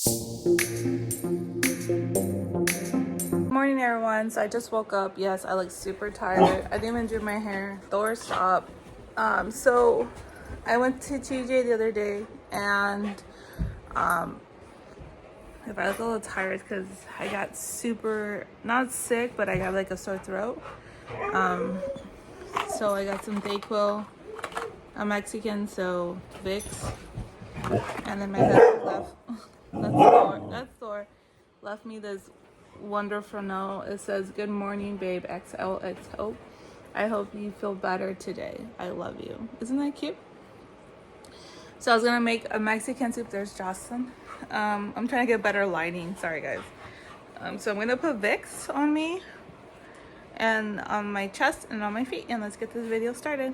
Morning everyone. So I just woke up. Yes, I look super tired. I didn't even do my hair. Thor, stop. So I went to TJ the other day, and if I look a little tired because I got super not sick, but I got like a sore throat. So I got some Dayquil. I'm Mexican, so Vicks, and then my husband left. That's Thor. Left me this wonderful note. It says, "Good morning, babe. XOXO. I hope you feel better today. I love you." Isn't that cute? So I was gonna make a Mexican soup. There's Jocelyn. I'm trying to get better lighting. Sorry, guys. So I'm gonna put Vicks on me and on my chest and on my feet, and let's get this video started.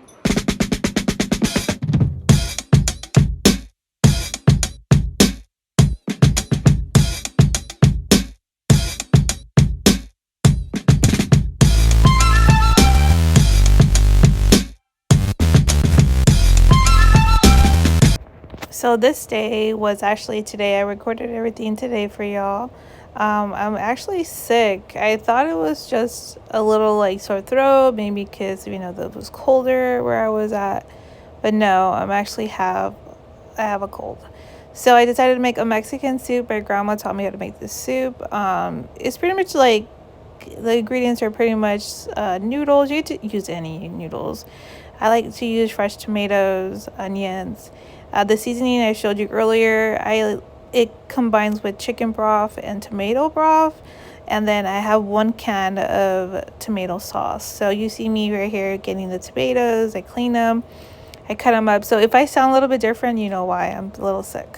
So this day was actually today. I recorded everything today for y'all. I'm actually sick. I thought it was just a little like sore throat, maybe because it was colder where I was at. But no, I have a cold. So I decided to make a Mexican soup. My grandma taught me how to make this soup. It's pretty much like the ingredients are pretty much noodles. You can use any noodles. I like to use fresh tomatoes, onions. The seasoning I showed you earlier, it combines with chicken broth and tomato broth. And then I have 1 can of tomato sauce. So you see me right here getting the tomatoes. I clean them. I cut them up. So if I sound a little bit different, you know why. I'm a little sick.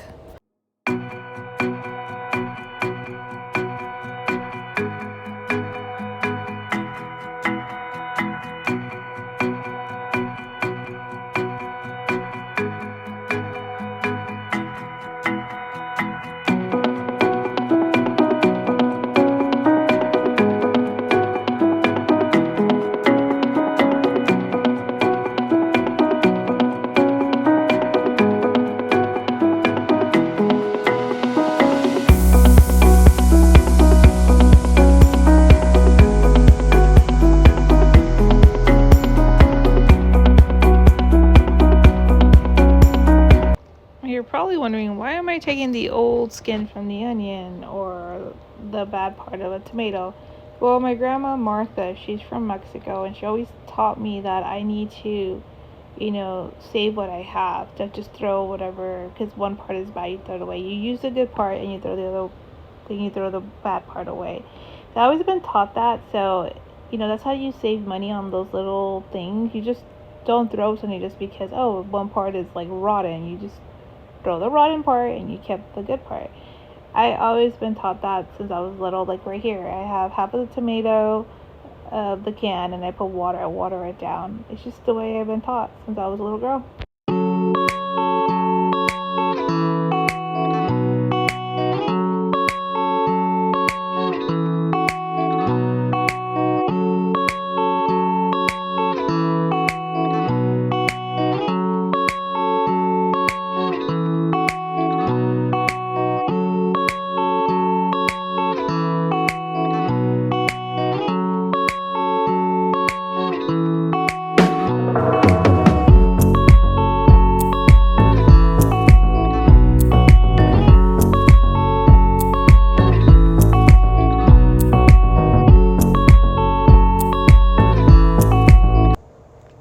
You're probably wondering, why am I taking the old skin from the onion or the bad part of a tomato? Well, my grandma Martha, she's from Mexico, and she always taught me that I need to, save what I have. Don't just throw whatever, because one part is bad, you throw it away. You use the good part and you throw the bad part away. So I've always been taught that, so, that's how you save money on those little things. You just don't throw something just because, oh, one part is like rotten. You just throw the rotten part and you kept the good part. I always been taught that since I was little. Like right here, I have half of the tomato of the can, and I put water it down. It's just the way I've been taught since I was a little girl.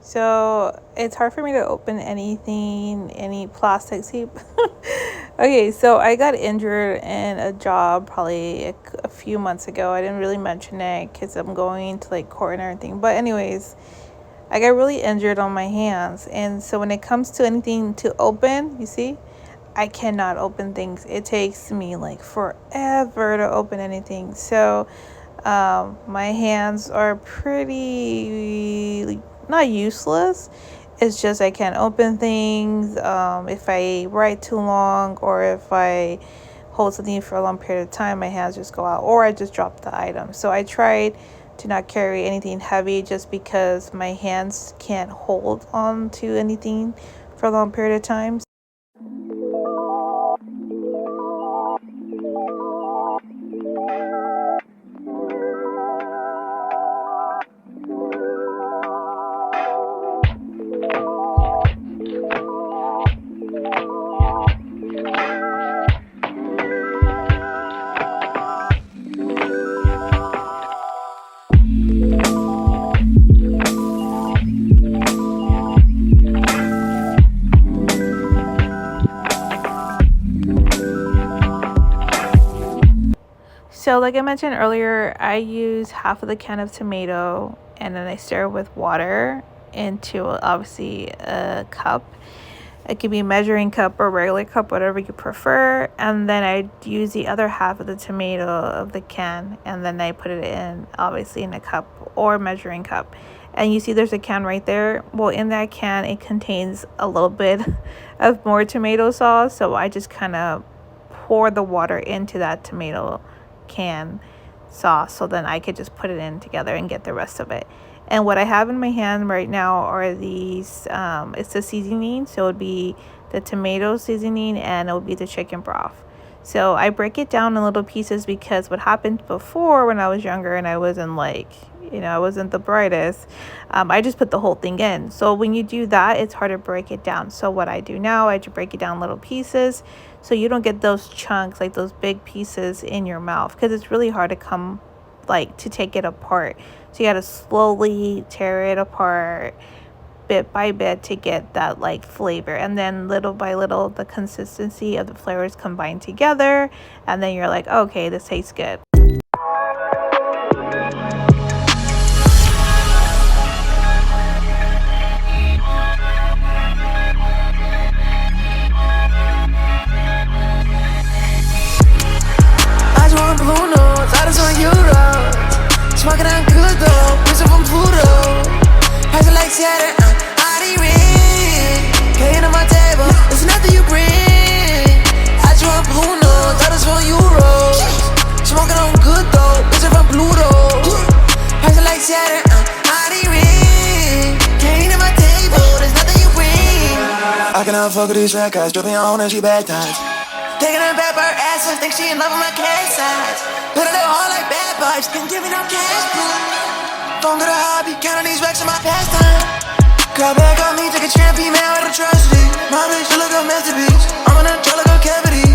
So it's hard for me to open any plastic soup. Okay, so I got injured in a job probably a few months ago. I didn't really mention it because I'm going to like court and everything. But anyways, I got really injured on my hands. And so when it comes to anything to open, you see, I cannot open things. It takes me like forever to open anything. So my hands are pretty not useless. It's just I can't open things. If I write too long or if I hold something for a long period of time, my hands just go out or I just drop the item. So I tried to not carry anything heavy just because my hands can't hold on to anything for a long period of time. So like I mentioned earlier, I use half of the can of tomato and then I stir with water into obviously a cup. It could be a measuring cup or regular cup, whatever you prefer. And then I use the other half of the tomato of the can and then I put it in obviously in a cup or measuring cup. And you see there's a can right there. Well, in that can it contains a little bit of more tomato sauce, so I just kind of pour the water into that tomato can sauce so then I could just put it in together and get the rest of it. And what I have in my hand right now are these it's the seasoning, so it would be the tomato seasoning and it would be the chicken broth. So I break it down in little pieces because what happened before when I was younger and I wasn't like, I wasn't the brightest, I just put the whole thing in. So when you do that, it's hard to break it down. So what I do now, I just break it down little pieces so you don't get those chunks, like those big pieces in your mouth, because it's really hard to to take it apart. So you got to slowly tear it apart bit by bit to get that like flavor, and then little by little the consistency of the flavors combine together, and then you're like, okay, this tastes good. I just want blue notes, I just want euros. Smoking on good though, whistle from Pluto. Passing like Saturn, I ring. K into my table, there's nothing you bring. I just want blue notes, I just want euros. Smoking on good though, whistle from Pluto. Passing like Saturn, I ring. K into my table, there's nothing you bring. I cannot fuck with these red guys, dripping on and she bad times. Taking her back by her ass and think she in love with my cat size. Put it hard like bad vibes, can't give me no cash, bro. Don't get a hobby, counting these racks in my pastime. Girl back on me, take a tramp, man, with a tragedy. My bitch, you look a masterpiece. I'm gonna try like a cavity.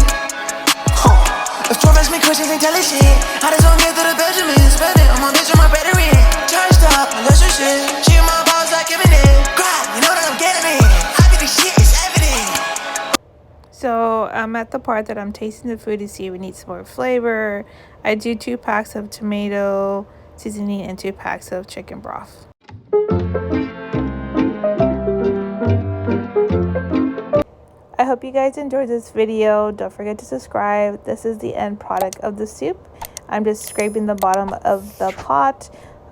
If Trump asks me questions, ain't telling shit. I just don't get to the Benjamin. Spending on my bitch and my battery. Charged up, unless your shit. She and my balls like giving it. Grab, you know that I'm getting it. I get this shit, it's evident. So I'm at the part that I'm tasting the food to see if it needs more flavor. I do 2 packs of tomato seasoning and 2 packs of chicken broth. I hope you guys enjoyed this video. Don't forget to subscribe. This is the end product of the soup. I'm just scraping the bottom of the pot.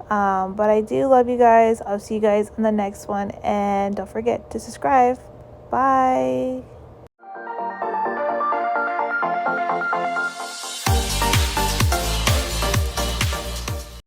But I do love you guys. I'll see you guys in the next one. And don't forget to subscribe. Bye.